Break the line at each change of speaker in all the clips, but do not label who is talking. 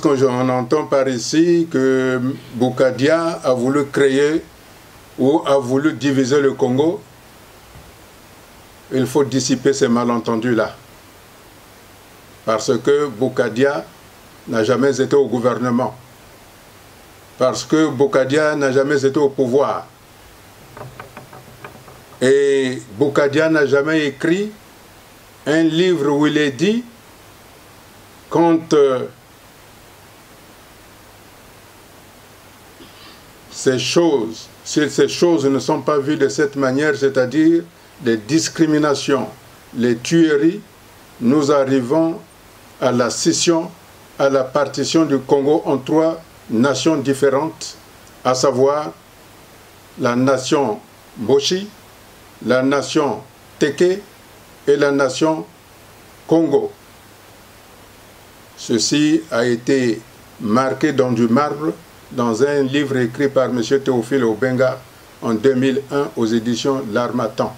Lorsqu'on entend par ici que Boukadia a voulu créer ou a voulu diviser le Congo, il faut dissiper ces malentendus-là. Parce que Boukadia n'a jamais été au gouvernement. Parce que Boukadia n'a jamais été au pouvoir. Et Boukadia n'a jamais écrit un livre où il est dit quand ces choses, si ces choses ne sont pas vues de cette manière, c'est-à-dire les discriminations, les tueries, nous arrivons à la scission, à la partition du Congo en 3 nations différentes, à savoir la nation Boshi, la nation Teke et la nation Congo. Ceci a été marqué dans du marbre dans un livre écrit par M. Théophile Obenga en 2001 aux éditions L'Harmattan.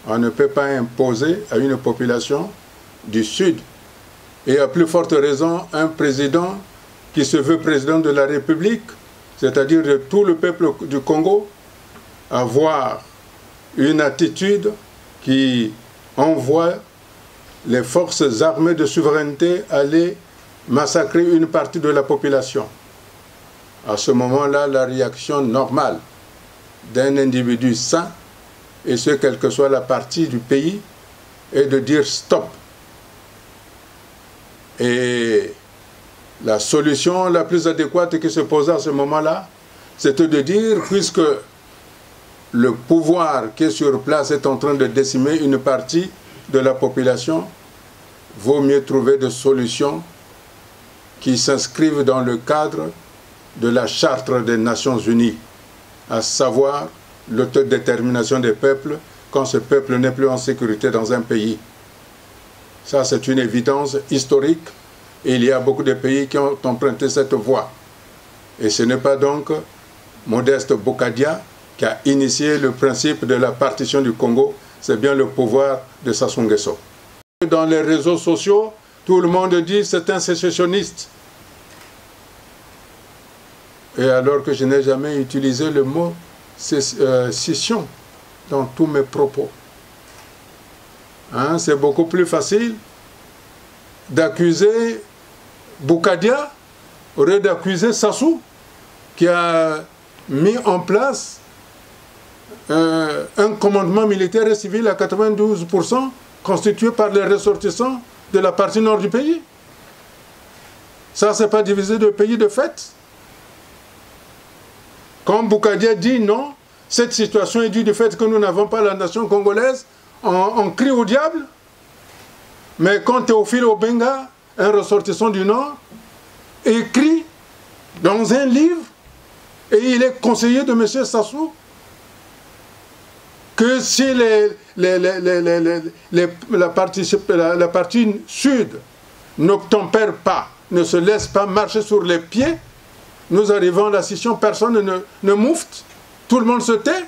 On ne peut pas imposer à une population du Sud, et à plus forte raison un président qui se veut président de la République, c'est-à-dire de tout le peuple du Congo, avoir une attitude qui envoie les forces armées de souveraineté aller massacrer une partie de la population. À ce moment-là, la réaction normale d'un individu sain, et ce quelle que soit la partie du pays, est de dire stop. Et la solution la plus adéquate qui se posait à ce moment-là, c'était de dire, puisque le pouvoir qui est sur place est en train de décimer une partie de la population, vaut mieux trouver des solutions qui s'inscrivent dans le cadre de la Charte des Nations Unies, à savoir l'autodétermination des peuples quand ce peuple n'est plus en sécurité dans un pays. Ça, c'est une évidence historique et il y a beaucoup de pays qui ont emprunté cette voie. Et ce n'est pas donc Modeste Boukadia qui a initié le principe de la partition du Congo, c'est bien le pouvoir de Sassou Nguesso. Dans les réseaux sociaux, tout le monde dit c'est un sécessionniste. Et alors que je n'ai jamais utilisé le mot scission dans tous mes propos. Hein, c'est beaucoup plus facile d'accuser Boukadia au lieu d'accuser Sassou, qui a mis en place un commandement militaire et civil à 92% constitué par les ressortissants de la partie nord du pays. Ça, c'est pas divisé de pays de fait. Quand Boukadia dit non, cette situation est due du fait que nous n'avons pas la nation congolaise, on crie au diable. Mais quand Théophile Obenga, un ressortissant du Nord, écrit dans un livre, et il est conseiller de M. Sassou, que si la partie sud n'obtempère pas, ne se laisse pas marcher sur les pieds, nous arrivons à la scission, personne ne moufte, tout le monde se tait.